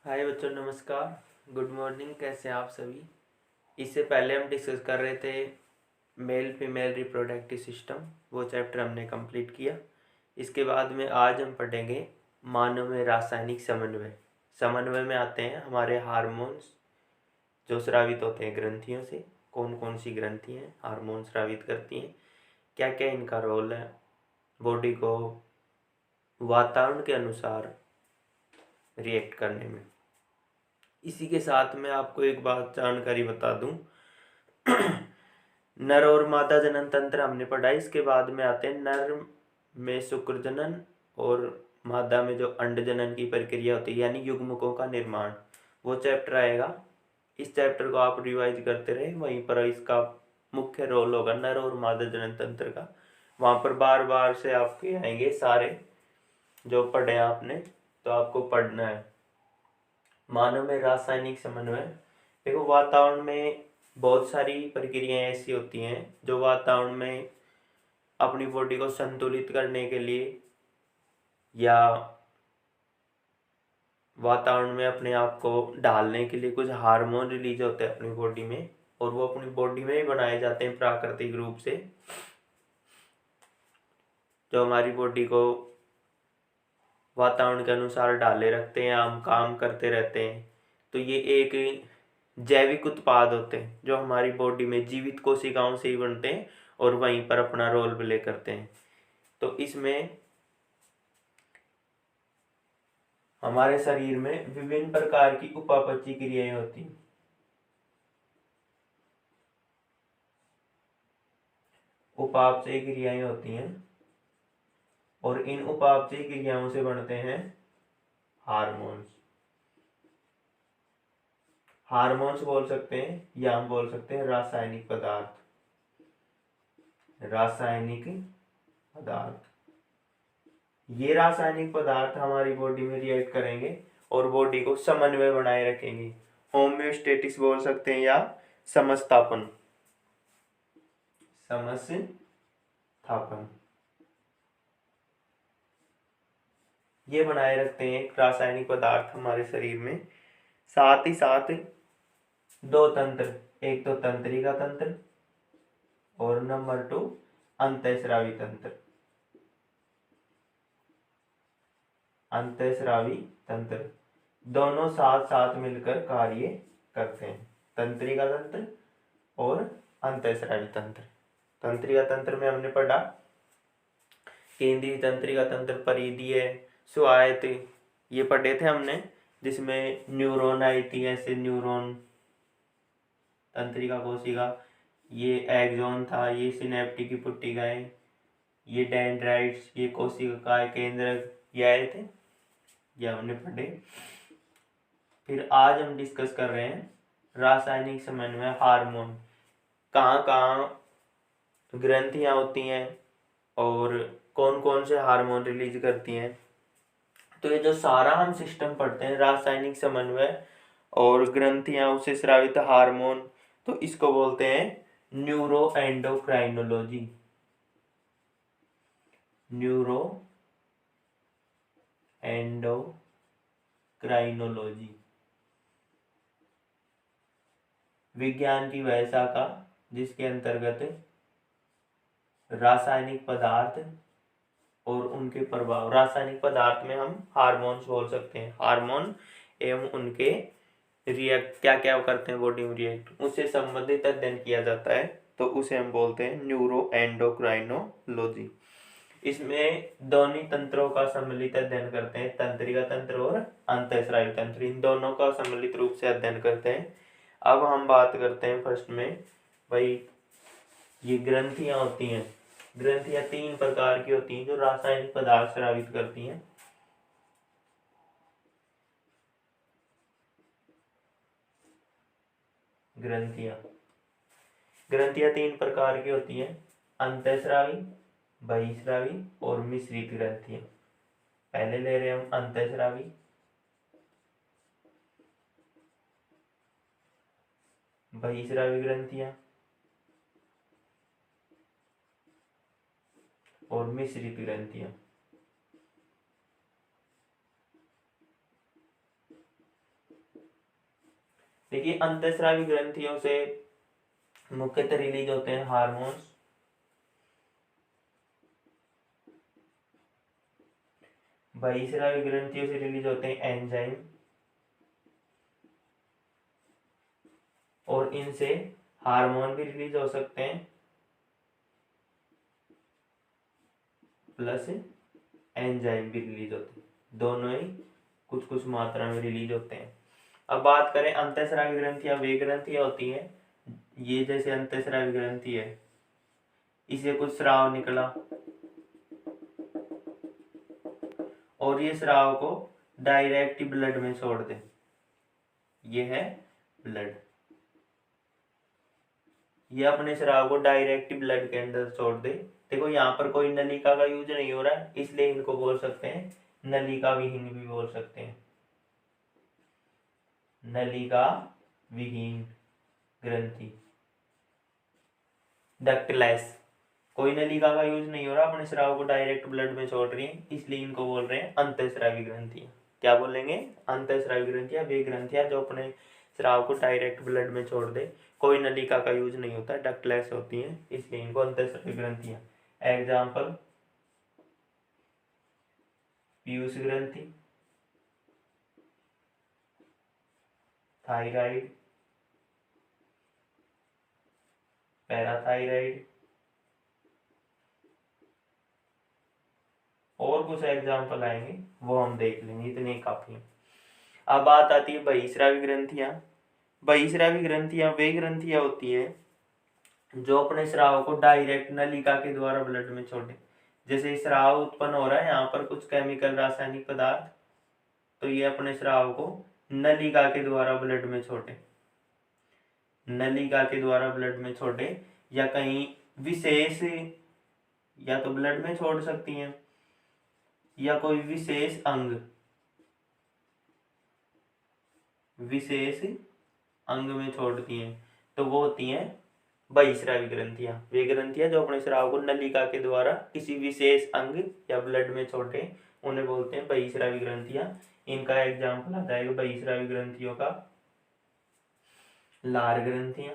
हाय बच्चों, नमस्कार। Good morning. कैसे हैं आप सभी। इससे पहले हम डिस्कस कर रहे थे मेल फीमेल रिप्रोडक्टिव सिस्टम। वो चैप्टर हमने कंप्लीट किया। इसके बाद में आज हम पढ़ेंगे मानव में रासायनिक समन्वय। समन्वय में आते हैं हमारे हार्मोन्स जो स्रावित होते हैं ग्रंथियों से। कौन कौन सी ग्रंथि हैं हार्मोन स्रावित करती हैं, क्या क्या इनका रोल है बॉडी को वातावरण के अनुसार रिएक्ट करने में। इसी के साथ में आपको एक बात जानकारी बता दूं। नर और मादा जनन तंत्र हमने पढ़ा। इसके बाद में आते हैं नर में शुक्र जनन और मादा में जो अंड जनन की प्रक्रिया होती है यानी युग्मकों का निर्माण, वो चैप्टर आएगा। इस चैप्टर को आप रिवाइज करते रहे, वहीं पर इसका मुख्य रोल होगा नर और मादा जनन तंत्र का। वहाँ पर बार बार से आपके आएंगे सारे जो पढ़े आपने, तो आपको पढ़ना है। मानव में रासायनिक समन्वय। देखो, वातावरण में बहुत सारी प्रक्रियाएं ऐसी होती हैं जो वातावरण में अपनी बॉडी को संतुलित करने के लिए या वातावरण में अपने आप को ढालने के लिए कुछ हार्मोन रिलीज होते हैं अपनी बॉडी में, और वो अपनी बॉडी में ही बनाए जाते हैं प्राकृतिक रूप से, जो हमारी बॉडी को वातावरण के अनुसार ढाले रखते हैं। हम काम करते रहते हैं तो ये एक जैविक उत्पाद होते हैं जो हमारी बॉडी में जीवित कोशिकाओं से ही बनते हैं और वहीं पर अपना रोल प्ले करते हैं। तो इसमें हमारे शरीर में विभिन्न प्रकार की उपापचय क्रियाएं होती हैं। उपापचय क्रियाएं होती हैं और इन उपापचय क्रियाओं से बनते हैं हार्मोन्स। हार्मोन्स बोल सकते हैं या हम बोल सकते हैं रासायनिक पदार्थ। रासायनिक पदार्थ, ये रासायनिक पदार्थ हमारी बॉडी में रिएक्ट करेंगे और बॉडी को समन्वय बनाए रखेंगे। होम्योस्टेटिस बोल सकते हैं या समस्थापन। समस्थापन ये बनाए रखते हैं रासायनिक पदार्थ हमारे शरीर में। साथ ही साथ दो तंत्र, एक तो तंत्रिका तंत्र और नंबर 2 अंतःस्रावी तंत्र। अंतःस्रावी तंत्र दोनों साथ साथ मिलकर कार्य करते हैं, तंत्रिका तंत्र और अंतःस्रावी तंत्र। तंत्रिका तंत्र में हमने पढ़ा केंद्रीय तंत्रिका तंत्र, परिधीय, स्वायत्त, ये पढ़े थे हमने, जिसमें न्यूरॉन आई थी, ऐसे न्यूरॉन, तंत्रिका कोशिका, ये एक्सॉन था, ये सिनेप्टिक की पुट्टिकाएं, ये डेंड्राइट्स, ये कोशिका केंद्रक, ये आए थे, ये हमने पढ़े। फिर आज हम डिस्कस कर रहे हैं रासायनिक समन्वय हार्मोन। कहाँ कहाँ ग्रंथियाँ होती हैं और कौन कौन से हार्मोन रिलीज करती हैं। तो ये जो सारा हम सिस्टम पढ़ते हैं रासायनिक समन्वय और ग्रंथियाँ उससे स्रावित हार्मोन, तो इसको बोलते हैं न्यूरो एंडोक्राइनोलॉजी। न्यूरो एंडोक्राइनोलॉजी विज्ञान की वह शाखा जिसके अंतर्गत रासायनिक पदार्थ और उनके प्रभाव, रासायनिक पदार्थ में हम हार्मोन्स बोल सकते हैं, हार्मोन एवं उनके रिएक्ट क्या क्या करते हैं बॉडी में रिएक्ट, उससे संबंधित अध्ययन किया जाता है, तो उसे हम बोलते हैं न्यूरो एंडोक्राइनोलॉजी। इसमें दोनों तंत्रों का सम्मिलित अध्ययन करते हैं, तंत्रिका तंत्र और अंतःस्रावी तंत्र, इन दोनों का सम्मिलित रूप से अध्ययन करते हैं। अब हम बात करते हैं फर्स्ट में, भाई ये ग्रंथियां होती हैं। ग्रंथियां 3 प्रकार की होती हैं जो रासायनिक पदार्थ स्रावित करती हैं। ग्रंथियां 3 प्रकार की होती हैं, अंतःस्रावी, बहिस्रावी और मिश्रित ग्रंथियां। पहले ले रहे हैं हम अंतःस्रावी। बहिस्रावी ग्रंथियां और मिश्रित ग्रंथियां। देखिए अंतःस्रावी ग्रंथियों से मुख्यतः रिलीज होते हैं हार्मोन्स, बहिस्रावी ग्रंथियों से रिलीज होते हैं एंजाइम, और इनसे हार्मोन भी रिलीज हो सकते हैं प्लस एंजाइम भी रिलीज होते हैं, दोनों ही कुछ कुछ मात्रा में रिलीज होते हैं। अब बात करें अंतःस्रावी ग्रंथियां, वे ग्रंथियां होती हैं, ये जैसे अंतःस्रावी ग्रंथि है, इसे कुछ स्राव निकला और ये स्राव को डायरेक्ट ब्लड में छोड़ दे, ये है ब्लड, ये अपने स्राव को डायरेक्ट ब्लड के अंदर छोड़ दे। देखो यहाँ पर कोई नलिका का यूज नहीं हो रहा है, इसलिए इनको बोल सकते हैं नलिका विहीन भी बोल सकते हैं, नलिका विहीन ग्रंथि, डक्टलेस, कोई नलिका का यूज नहीं हो रहा, अपने स्राव को डायरेक्ट ब्लड में छोड़ रही है, इसलिए इनको बोल रहे हैं अंतःस्रावी ग्रंथियां। क्या बोलेंगे? अंतःस्रावी ग्रंथियां वे ग्रंथियां जो अपने स्राव को डायरेक्ट ब्लड में छोड़ दे, कोई नलिका का यूज नहीं होता, डक्टलेस होती हैं, इसलिए इनको अंतःस्रावी ग्रंथियां। एग्जाम्पल पीयूष ग्रंथि, थायराइड, पैराथायराइड, और कुछ एग्जाम्पल आएंगे वो हम देख लेंगे, इतने काफी हैं। अब बात आती है बहिस्रावी ग्रंथियां। बहिस्रावी ग्रंथियां वे ग्रंथियां होती हैं जो अपने स्राव को डायरेक्ट नलिका के द्वारा ब्लड में छोड़े। जैसे स्राव उत्पन्न हो रहा है यहाँ पर कुछ केमिकल रासायनिक पदार्थ, तो ये अपने स्राव को नलिका के द्वारा ब्लड में छोड़े, नलिका के द्वारा ब्लड में छोड़े, या कहीं विशेष, या तो ब्लड में छोड़ सकती हैं या कोई विशेष अंग, विशेष अंग में छोड़ती हैं, तो वो होती हैं बहिस्रावी ग्रंथियां। वे ग्रंथियां जो अपने स्राव को नलिका के द्वारा किसी विशेष अंग या ब्लड में छोड़े, उन्हें बोलते हैं बहिस्रावी ग्रंथियां। इनका एग्जाम्पल आ जाएगा बहिस्रावी ग्रंथियों का, लार ग्रंथियां,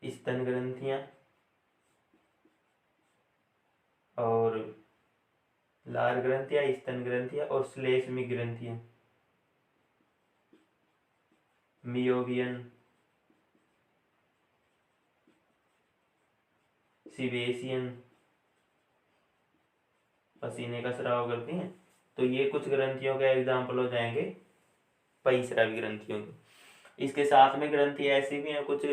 स्तन ग्रंथियां, और लार ग्रंथियां, स्तन ग्रंथियां और श्लेष्मी ग्रंथियां, मियोवियन, सिबेशियन, पसीने का स्राव करती हैं। तो ये कुछ ग्रंथियों के एग्जाम्पल हो जाएंगे बहिस्रावी ग्रंथियों के। इसके साथ में ग्रंथि ऐसी भी हैं कुछ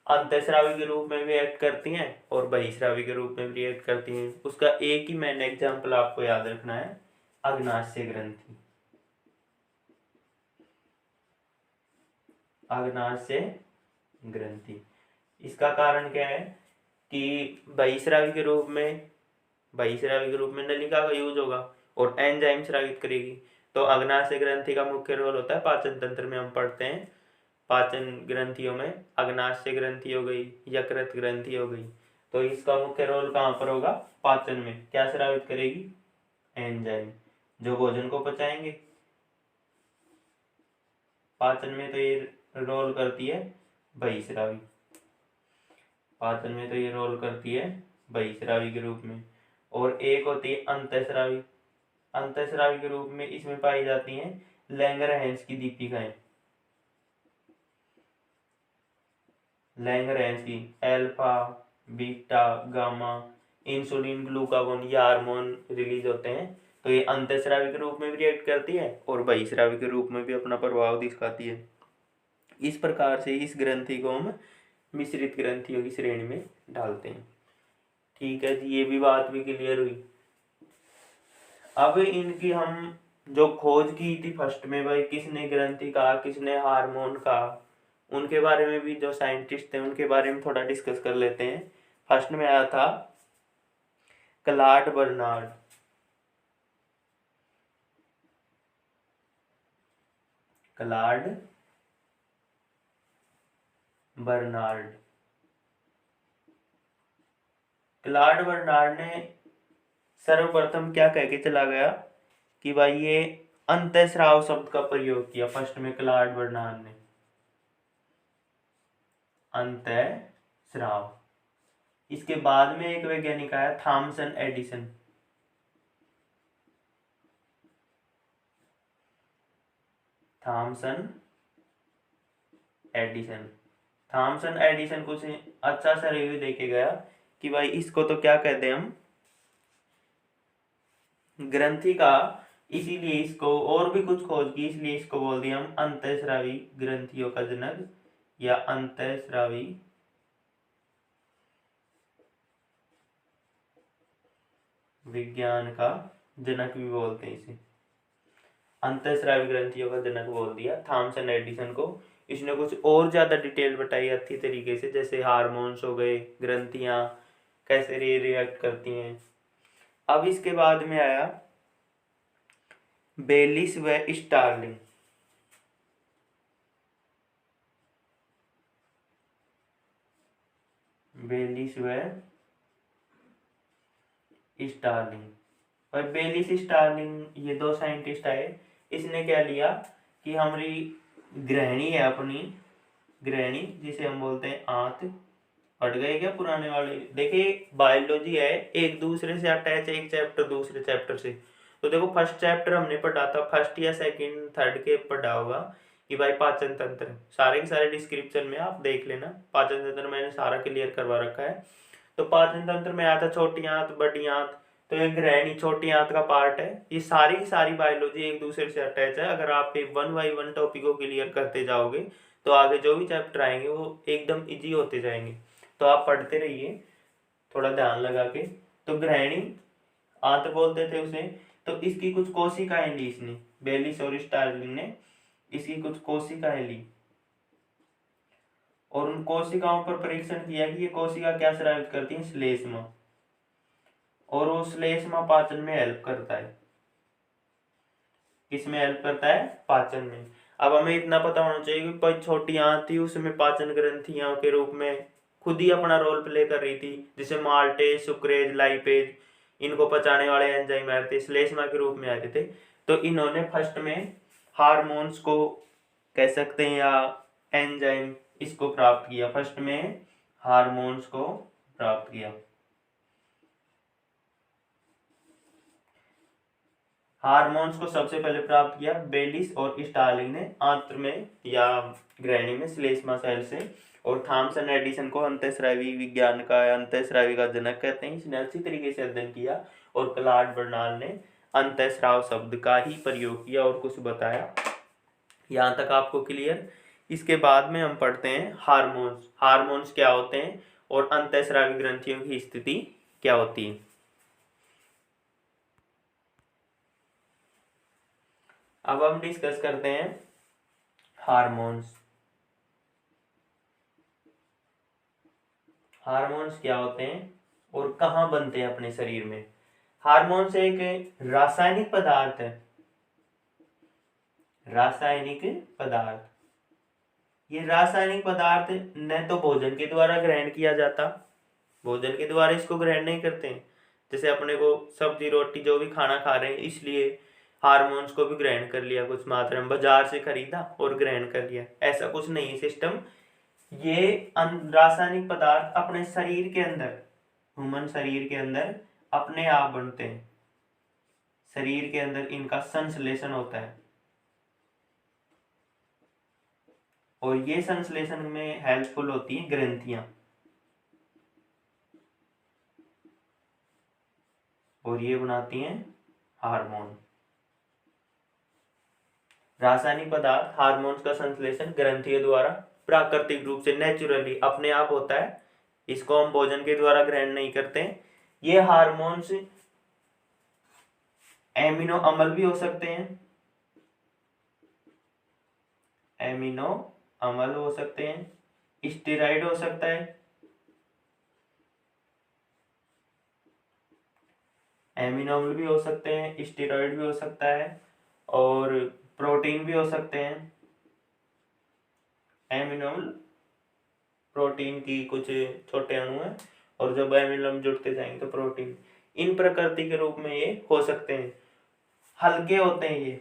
अंतःस्रावी के रूप में भी एक्ट करती हैं और बहिस्रावी के रूप में भी एक्ट करती हैं। उसका एक ही मेन एग्जाम्पल आपको याद रखना है, अग्नाशय ग्रंथि। अग्नाशय ग्रंथि, इसका कारण क्या है कि बहिस्रावी के रूप में नलिका का यूज होगा और एंजाइम स्रावित करेगी। तो अग्नाशय ग्रंथि का मुख्य रोल होता है पाचन तंत्र में, हम पढ़ते हैं पाचन ग्रंथियों में अग्नाशय ग्रंथि हो गई, यकृत ग्रंथि हो गई, तो इसका मुख्य रोल कहाँ पर होगा? पाचन में। क्या स्रावित करेगी? एंजाइम, जो भोजन को पचाएंगे। पाचन में तो ये रोल करती है बहिस्रावी, पाचन में तो ये रोल करती है बहिस्रावी के रूप में। और एक होती है अंतःस्रावी, अंतःस्रावी के रूप में इसमें पाई जाती हैं लैंगरहैंस की दीपिकाएं, लैंगरहैंस की alpha, beta, gamma, insulin, glucagon, ये हार्मोन रिलीज होते हैं। तो ये अंतःस्रावी के रूप में भी रिएक्ट करती है और बहिस्रावी के रूप में भी अपना प्रभाव दिखाती है। इस प्रकार से इस ग्रंथि को हम मिश्रित ग्रंथियों की श्रेणी में डालते हैं। ठीक है जी, ये भी बात भी क्लियर हुई। अब इनकी हम जो खोज की थी फर्स्ट में, भाई किसने ग्रंथि कहा, किसने हार्मोन कहा, उनके बारे में भी जो साइंटिस्ट थे उनके बारे में थोड़ा डिस्कस कर लेते हैं। फर्स्ट में आया था Claude Bernard, Claude Bernard. Claude Bernard ने सर्वप्रथम क्या कह के चला गया कि भाई ये अंतःस्राव शब्द का प्रयोग किया फर्स्ट में क्लाड बर्नार्ड ने, अंतःस्राव। इसके बाद में एक वैज्ञानिक आया Thomson Edison, Thomson Edison. Thomson Edison कुछ अच्छा सा रिव्यू देके गया कि भाई इसको तो क्या कहते हैं हम, ग्रंथि का, इसीलिए इसको, और भी कुछ खोज की इसलिए इसको बोल दिया हम अंतःस्रावी ग्रंथियों का जनक या अंतःस्रावी विज्ञान का जनक भी बोलते हैं इसे, अंतःस्रावी ग्रंथियों का जनक बोल दिया थॉमसन एडिसन को। इसने कुछ और ज्यादा डिटेल बताई अच्छी तरीके से, जैसे हार्मोन्स हो गए, ग्रंथियां कैसे रिएक्ट करती हैं। अब इसके बाद में आया बेलिस व स्टार्लिंग, बेलिस व स्टार्लिंग। और बेलिस स्टार्लिंग ये दो साइंटिस्ट आए, इसने क्या लिया कि हमारी ग्रहणी है, अपनी ग्रहणी जिसे हम बोलते हैं आंत, पढ़ गए क्या पुराने वाले, देखिए बायोलॉजी है एक दूसरे से अटैच है, एक चैप्टर दूसरे चैप्टर से। तो देखो फर्स्ट चैप्टर हमने पढ़ा था, फर्स्ट या सेकंड थर्ड के पढ़ा होगा कि भाई पाचन तंत्र, सारे के सारे डिस्क्रिप्शन में आप देख लेना, पाचन तंत्र मैंने सारा क्लियर करवा रखा है। तो पाचन तंत्र में आया था छोटी आंत, बड़ी आंत, तो ये ग्रहणी छोटी आंत का पार्ट है। ये सारी की सारी बायोलॉजी एक दूसरे से अटैच है। अगर आप एक 1 बाई 1 टॉपिक को क्लियर करते जाओगे तो आगे जो भी चैप्टर आएंगे वो एकदम इजी होते जाएंगे। तो आप पढ़ते रहिए थोड़ा ध्यान लगा के। तो ग्रहणी आंत बोलते थे उसे। तो इसकी कुछ कोशिकाएं ली इसने, बेलिस और स्टार्लिंग ने इसकी कुछ कोशिकाएं ली और उन कोशिकाओं पर परीक्षण किया कि ये कोशिका क्या स्रावित करती है, श्लेष्मा, और वो श्लेष्मा पाचन में हेल्प करता है। किसमें हेल्प करता है, पाचन में। अब हमें इतना पता होना चाहिए कि कोई छोटी आंत थी उसमें पाचन ग्रंथियों के रूप में खुद ही अपना रोल प्ले कर रही थी, जिसे माल्टेज, सुक्रेज, लाइपेज, इनको पचाने वाले एंजाइम आए थे, श्लेष्मा के रूप में आते थे। तो इन्होंने फर्स्ट में हार्मोन्स को कह सकते हैं या एंजाइम, इसको प्राप्त किया, फर्स्ट में हार्मोन्स को प्राप्त किया। हार्मोन्स को सबसे पहले प्राप्त किया बेलिस और स्टार्लिंग ने आंत्र में या ग्रहणी में श्लेष्मा सेल से, और थॉमसन एडिसन को अंतःस्रावी विज्ञान का, अंतःस्रावी का जनक कहते हैं, इसने अच्छी तरीके से अध्ययन किया। और क्लाड बर्नार्ड ने अंतःस्राव शब्द का ही प्रयोग किया और कुछ बताया। यहाँ तक आपको क्लियर। इसके बाद में हम पढ़ते हैं हार्मोन्स। हार्मोन्स क्या होते हैं और अंतःस्रावी ग्रंथियों की स्थिति क्या होती है। अब हम डिस्कस करते हैं हार्मोन्स। हार्मोन्स क्या होते हैं और कहाँ बनते हैं अपने शरीर में। हार्मोन्स एक रासायनिक पदार्थ है, रासायनिक पदार्थ। ये रासायनिक पदार्थ न तो भोजन के द्वारा ग्रहण किया जाता, भोजन के द्वारा इसको ग्रहण नहीं करते हैं, जैसे अपने को सब्जी रोटी जो भी खाना खा रहे हैं इसलिए हार्मोन्स को भी ग्रहण कर लिया, कुछ मात्रा में बाजार से खरीदा और ग्रहण कर लिया, ऐसा कुछ नहीं है सिस्टम। ये रासायनिक पदार्थ अपने शरीर के अंदर, ह्यूमन शरीर के अंदर अपने आप बनते हैं, शरीर के अंदर इनका संश्लेषण होता है और ये संश्लेषण में हेल्पफुल होती है ग्रंथियां, और ये बनाती हैं हार्मोन। रासायनिक पदार्थ हार्मोन्स का संश्लेषण ग्रंथियों द्वारा प्राकृतिक रूप से नेचुरली अपने आप होता है, इसको हम भोजन के द्वारा ग्रहण नहीं करते। ये हार्मोन्स एमिनो अम्ल भी हो सकते हैं, एमिनो अम्ल हो सकते हैं, स्टेरॉइड हो सकता है, एमिनो अम्ल भी हो सकते हैं, स्टेरॉइड भी हो सकता है, और प्रोटीन भी हो सकते हैं। एमिनो अम्ल प्रोटीन की कुछ छोटे अणु हैं और जब एमिनो अम्ल जुड़ते जाएंगे तो प्रोटीन, इन प्रकृति के रूप में ये हो सकते हैं। हल्के होते हैं, ये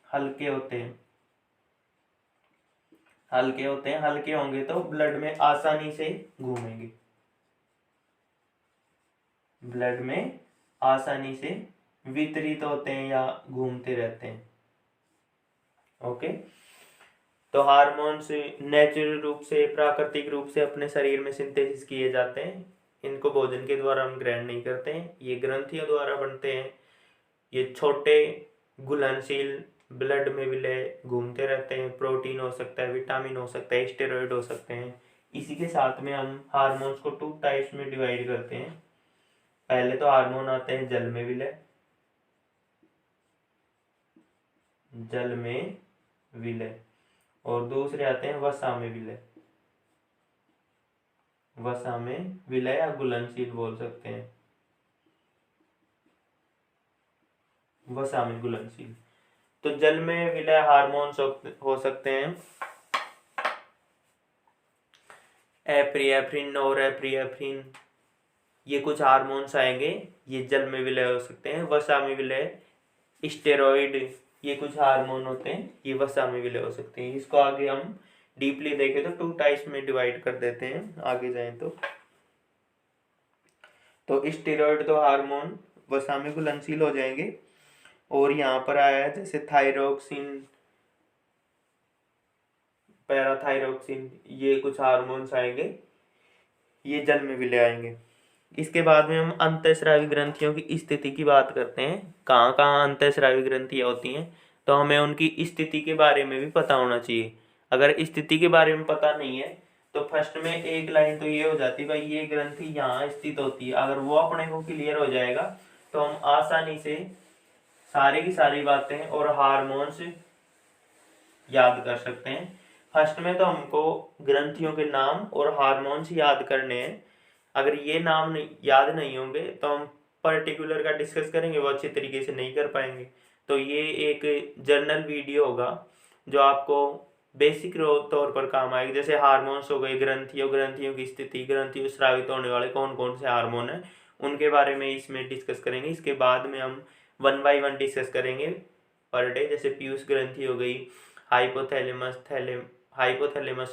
हल्के होते हैं, हल्के होते हैं, हल्के होंगे तो ब्लड में आसानी से घूमेंगे, ब्लड में आसानी से वितरित होते हैं या घूमते रहते हैं। ओके, तो हार्मोन्स नेचुरल रूप से, प्राकृतिक रूप से अपने शरीर में सिंथेसिस किए जाते हैं। इनको भोजन के द्वारा हम ग्रहण नहीं करते हैं, ये ग्रंथियों द्वारा बनते हैं। ये छोटे घुलनशील ब्लड में विलय घूमते रहते हैं। प्रोटीन हो सकता है, विटामिन हो सकता है, स्टेरॉइड हो सकते हैं। इसी के साथ में हम हार्मोन्स को 2 टाइप्स में डिवाइड करते हैं। पहले तो हार्मोन आते हैं जल में विलय, जल में विलय, और दूसरे आते हैं वसा में विलय, वसा में विलय या घुलनशील बोल सकते हैं, वसा में घुलनशील। तो जल में विलय हार्मोन्स हो सकते हैं एप्रिनेफ्रिन, नॉरएप्रिनेफ्रिन, ये कुछ हार्मोन्स आएंगे, ये जल में विलय हो सकते हैं। वसा में विलय स्टेरॉइड, ये कुछ हार्मोन होते हैं, ये वसा में विलय हो सकते हैं। इसको आगे हम डीपली देखें तो 2 टाइप्स में डिवाइड कर देते हैं, आगे जाएं तो स्टेरॉइड तो हार्मोन वसा में घुलनशील हो जाएंगे। और यहाँ पर आया है जैसे थायरोक्सिन, पैराथायरोक्सिन, ये कुछ हार्मोन्स आएंगे, ये जल में विलय आएंगे। इसके बाद में हम अंतःस्रावी ग्रंथियों की स्थिति की बात करते हैं। कहाँ कहाँ अंतःस्रावी ग्रंथियाँ होती हैं, तो हमें उनकी स्थिति के बारे में भी पता होना चाहिए। अगर स्थिति के बारे में पता नहीं है तो फर्स्ट में एक लाइन तो ये हो जाती है भाई ये ग्रंथि यहाँ स्थित होती है। अगर वो अपने को क्लियर हो जाएगा तो हम आसानी से सारी की सारी बातें और हार्मोन्स याद कर सकते हैं। फर्स्ट में तो हमको ग्रंथियों के नाम और हार्मोन्स याद करने हैं। अगर ये नाम याद नहीं होंगे तो हम पर्टिकुलर का डिस्कस करेंगे, वो अच्छे तरीके से नहीं कर पाएंगे। तो ये एक जर्नल वीडियो होगा जो आपको बेसिक तौर पर काम आएगी। जैसे हार्मोन्स हो गए, ग्रंथियों, ग्रंथियों की स्थिति, ग्रंथियों स्रावित होने वाले कौन कौन से हार्मोन हैं, उनके बारे में इसमें डिस्कस करेंगे। इसके बाद में हम 1 बाय 1 डिस्कस करेंगे पर डे। जैसे पीयूष ग्रंथि हो गई, हाइपोथैलेमस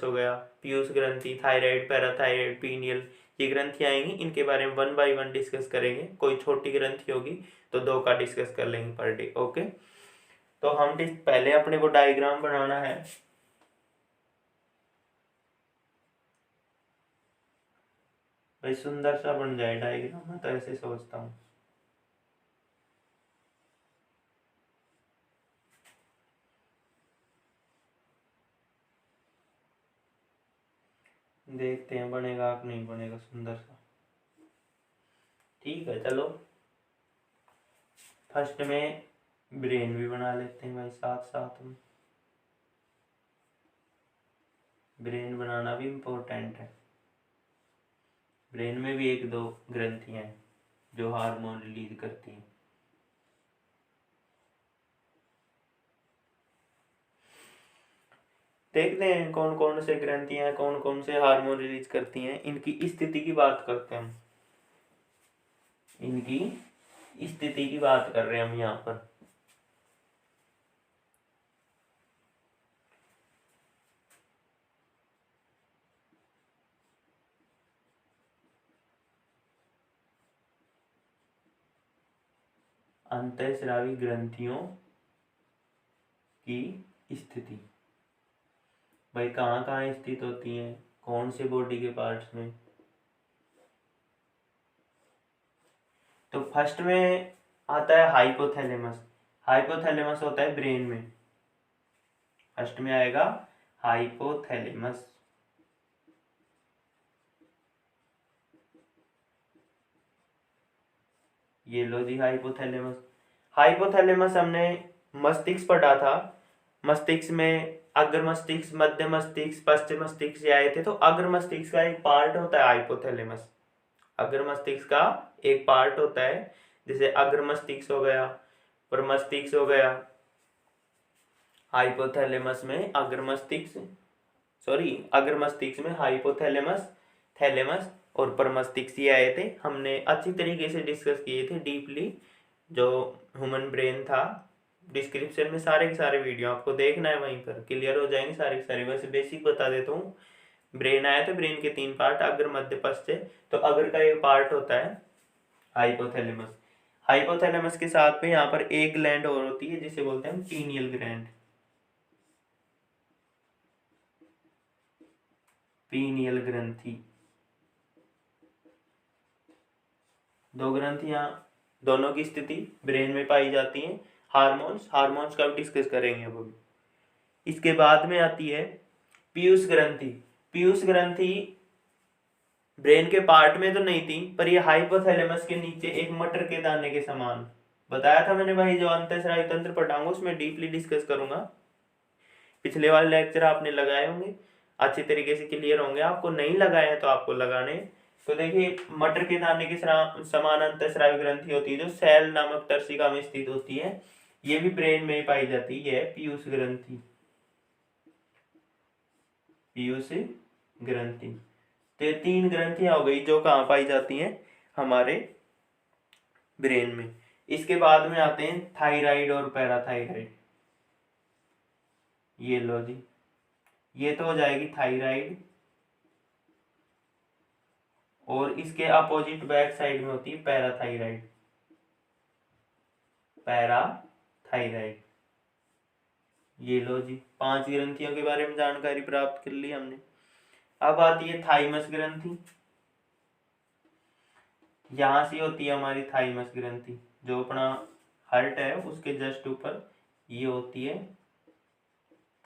हो गया, पीयूष ग्रंथि, थायराइड, पैराथायराइड, पीनियल, ये ग्रंथि आएंगी। इनके बारे में 1 बाय 1 डिस्कस करेंगे। कोई छोटी ग्रंथि होगी तो 2 का डिस्कस कर लेंगे पर डे। ओके, तो हम पहले अपने को डायग्राम बनाना है। भाई सुंदर सा बन जाए डायग्राम, मैं तो ऐसे सोचता हूँ। देखते हैं बनेगा कि नहीं बनेगा सुंदर सा। ठीक है, चलो फर्स्ट में ब्रेन भी बना लेते हैं भाई, साथ साथ में ब्रेन बनाना भी इम्पोर्टेंट है। ब्रेन में भी 1-2 ग्रंथियां हैं जो हार्मोन रिलीज करती हैं। देखते हैं कौन कौन से ग्रंथियां हैं, कौन कौन से हार्मोन रिलीज करती हैं। इनकी स्थिति की बात करते हैं हम, इनकी स्थिति की बात कर रहे हैं हम यहाँ पर। अंतःस्रावी ग्रंथियों की स्थिति भाई कहाँ कहाँ स्थित होती हैं, कौन से बॉडी के पार्ट्स में। तो फर्स्ट में आता है हाइपोथैलेमस। हाइपोथैलेमस होता है ब्रेन में, फर्स्ट में आएगा हाइपोथैलेमस। ये लो जी हाइपोथैलेमस। हाइपोथैलेमस हमने मस्तिष्क पढ़ा था। मस्तिष्क में अग्र मस्तिष्क, मध्य मस्तिष्क, पश्चिम मस्तिष्क आए थे। तो अग्र मस्तिष्क का एक पार्ट होता है हाइपोथैलेमस। अग्र मस्तिष्क का एक पार्ट होता है, जैसे अग्र मस्तिष्क हो गया, प्रमस्तिष्क हो गया। हाइपोथैलेमस में अग्र मस्तिष्क में हाइपोथैलेमस, थैलेमस और प्रमस्तिष्क ये आए थे। हमने अच्छी तरीके से डिस्कस किए थे डीपली जो ह्यूमन ब्रेन था, डिस्क्रिप्शन में सारे के सारे वीडियो आपको देखना है, वहीं पर क्लियर हो जाएंगे सारे के सारे। वैसे बेसिक बता देता हूँ। ब्रेन आया तो ब्रेन के 3 पार्ट, अगर, मध्य, पश्च। तो अगर का एक पार्ट होता है हाइपोथैलेमस। हाइपोथैलेमस के साथ में यहाँ पर एक ग्लैंड और होती है जिसे बोलते हैं हम पीनियल ग्लैंड। पीनियल ग्रंथि। दो ग्रंथियां, दोनों की स्थिति ब्रेन में पाई जाती हैं। हार्मोन्स का भी डिस्कस करेंगे अब हम। इसके बाद में आती है पीयूष ग्रंथि। पीयूष ग्रंथि ब्रेन के पार्ट में तो नहीं थी, पर ये हाइपोथैलेमस के नीचे एक मटर के दाने के समान, बताया था मैंने भाई, जो अंतःस्रावी तंत्र पढ़ाऊंगा उसमें डीपली डिस्कस करूंगा। पिछले वाले लेक्चर आपने लगाए होंगे, अच्छी तरीके से क्लियर होंगे। आपको नहीं लगाए हैं तो आपको लगाने। तो देखिए, मटर के दाने के समान अंतःस्रावी ग्रंथि होती है जो सेल नामक तर्शिका में स्थित होती है। ये भी ब्रेन में पाई जाती है, पीयूष ग्रंथि। पीयूष ग्रंथि। तो ये 3 ग्रंथियां हो गई जो कहाँ पाई जाती हैं, हमारे ब्रेन में। इसके बाद में आते हैं थायराइड और पैराथायराइड। ये लो जी, ये तो हो जाएगी थायराइड, और इसके अपोजिट बैक साइड में होती है पैराथायराइड। पैराथायराइड। ये लो जी, 5 ग्रंथियों के बारे में जानकारी प्राप्त कर ली हमने। अब आती है थाइमस ग्रंथि। यहां से होती है हमारी थाइमस ग्रंथि, जो अपना हार्ट है उसके जस्ट ऊपर ये होती है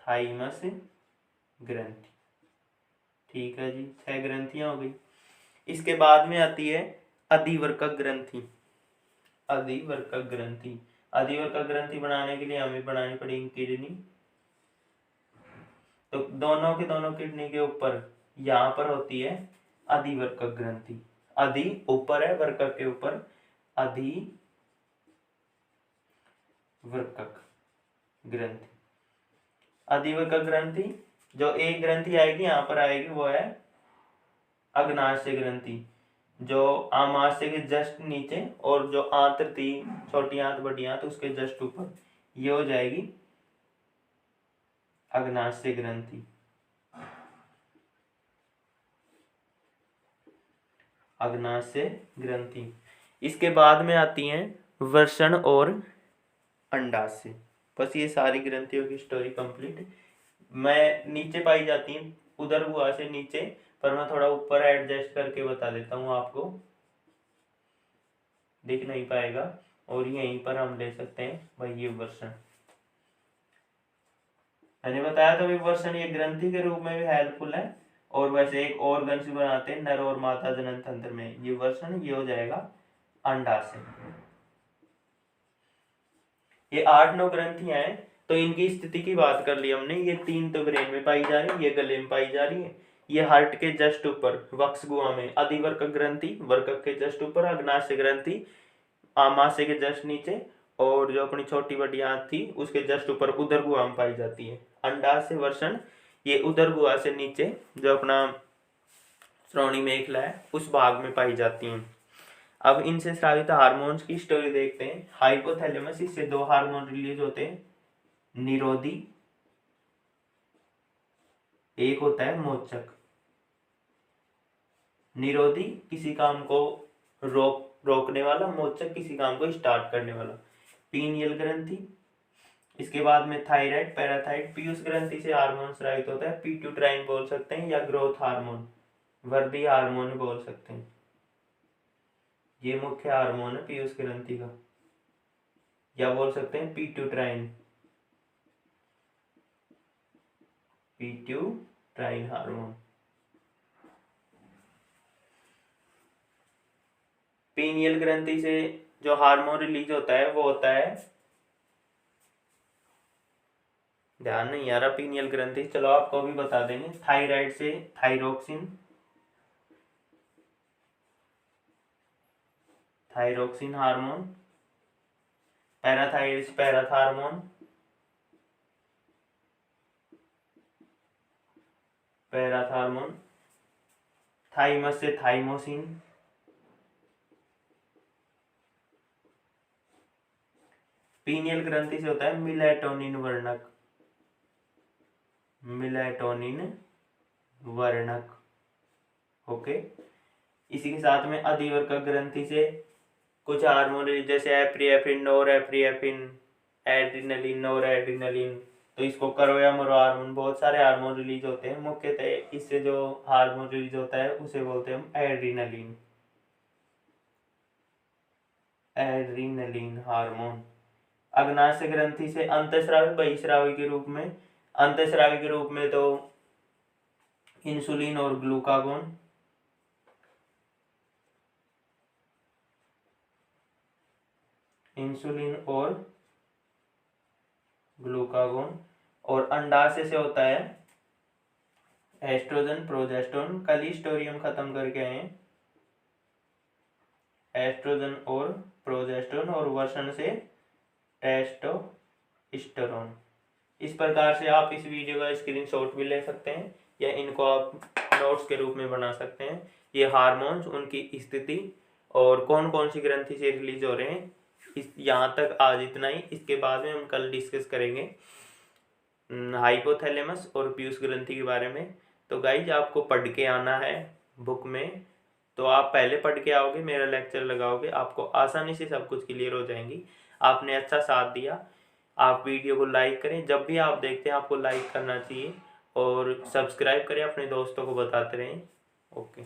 थाइमस ग्रंथि। ठीक है जी, 6 ग्रंथियां हो गई। इसके बाद में आती है अधिवर्कक ग्रंथि। अधिवर्कक ग्रंथि। अधिवर्कक ग्रंथि बनाने के लिए हमें बनानी पड़ेगी किडनी। तो दोनों के दोनों किडनी के ऊपर यहाँ पर होती है अधिवर्कक ग्रंथि। अधि ऊपर है, वर्कक के ऊपर, अधिवर्कक ग्रंथि। अधिवर्कक ग्रंथि, जो एक ग्रंथि आएगी यहाँ पर आएगी वो है अग्नाशय ग्रंथि, जो आमाशय के जस्ट नीचे, और जो आंत्र थी, छोटी आंत बड़ी आंत, उसके जस्ट ऊपर ये हो जाएगी अग्नाशय ग्रंथि। अग्नाशय ग्रंथि। इसके बाद में आती हैं वृषण और अंडाशय। बस ये सारी ग्रंथियों की स्टोरी कंप्लीट। मैं नीचे पाई जाती हैं उदर गुहा से नीचे, पर मैं थोड़ा ऊपर एडजस्ट करके बता देता हूँ, आपको दिख नहीं पाएगा। और यहीं पर हम ले सकते हैं भाई ये वृषण। मैंने बताया था विवर्षण ये ग्रंथि के रूप में भी हेल्पफुल है, और वैसे एक ऑर्गन भी बनाते हैं नर और मादा जनन तंत्र में। ये वर्षण ये हो जाएगा अंडाशय। ये 8-9 ग्रंथियां हैं, तो इनकी स्थिति की बात कर ली हमने। ये 3 तो ब्रेन में पाई जा रही है, ये गले में पाई जा रही है। ये हार्ट के जस्ट ऊपर वक्ष गुहा में अधिवर्कक ग्रंथि, वर्कक के जस्ट ऊपर अग्नाशय ग्रंथि, आमाशय के जस्ट नीचे, और जो अपनी छोटी बड़ी आंत थी उसके जस्ट ऊपर उदर गुहा में पाई जाती है। अंडाशय वर्षण ये उदर गुहा से नीचे, जो अपना श्रोणी मेखला है उस भाग में पाई जाती हैं। अब इनसे स्रावित हार्मोन्स की स्टोरी देखते हैं। हाइपोथैलेमस, इससे 2 हार्मोन रिलीज होते हैं, निरोधी, एक होता है मोचक। निरोधी किसी काम को रोकने वाला, मोचक किसी काम को स्टार्ट करने वाला। पीनियल ग्रंथि। इसके बाद में थायराइड, पैराथाइड। पीयूष ग्रंथि से हार्मोन स्रावित होता है, पीट्यूट्राइन बोल सकते हैं, या ग्रोथ हार्मोन, वृद्धि हार्मोन बोल सकते हैं। ये मुख्य हार्मोन है पीयूष ग्रंथि का, या बोल सकते हैं पीट्यूट्राइन। पीट्यूट्राइन हार्मोन। पीनियल ग्रंथि से जो हार्मोन रिलीज होता है वो होता है, ध्यान नहीं आ रहा, पीनियल ग्रंथि, चलो आपको भी बता देंगे। थायराइड से थायरोक्सिन, थायरोक्सिन हार्मोन। पैराथाइड से पैराथार्मोन, पैराथार्मोन। थाइमस से थाइमोसिन, पीनियल ग्रंथि से होता है मिलेटोनिन वर्णक, मिलेटोनिन वर्णक। ओके, इसी के साथ में अधिवर्तक ग्रंथि से कुछ हार्मोन जैसे एप्रिएफ्रिन, नोरेफ्रिएफ्रिन, एड्रिनलिन, नोरेड्रिनलिन, तो इसको करो या मरो हार्मोन, बहुत सारे हार्मोन रिलीज होते हैं। मुख्यतः इससे जो हार्मोन रिलीज होता है उसे बोलते हैं हम एड्रिनलिन, एड्रिनलिन हार्मोन। अग्नाशय ग्रंथि से अंतःस्रावी बहिस्रावी के रूप में, अंतःस्रावी के रूप में तो इंसुलिन और ग्लूकागोन, इंसुलिन और ग्लूकागोन। और अंडाशय से होता है एस्ट्रोजन, प्रोजेस्टेरोन। कल ही स्टोरी हम खत्म करके आए हैं, एस्ट्रोजन और प्रोजेस्टेरोन, और वसन से टेस्टोस्टेरोन। इस प्रकार से आप इस वीडियो का स्क्रीनशॉट भी ले सकते हैं या इनको आप नोट्स के रूप में बना सकते हैं। ये हार्मोन्स, उनकी स्थिति और कौन कौन सी ग्रंथि से रिलीज हो रहे हैं, इस यहाँ तक आज इतना ही। इसके बाद में हम कल डिस्कस करेंगे हाइपोथैलेमस और पीयूष ग्रंथि के बारे में। तो गाइज आपको पढ़ के आना है बुक में, तो आप पहले पढ़ के आओगे, मेरा लेक्चर लगाओगे, आपको आसानी से सब कुछ क्लियर हो जाएंगी। आपने अच्छा साथ दिया। आप वीडियो को लाइक करें, जब भी आप देखते हैं आपको लाइक करना चाहिए, और सब्सक्राइब करें, अपने दोस्तों को बताते रहें। ओके।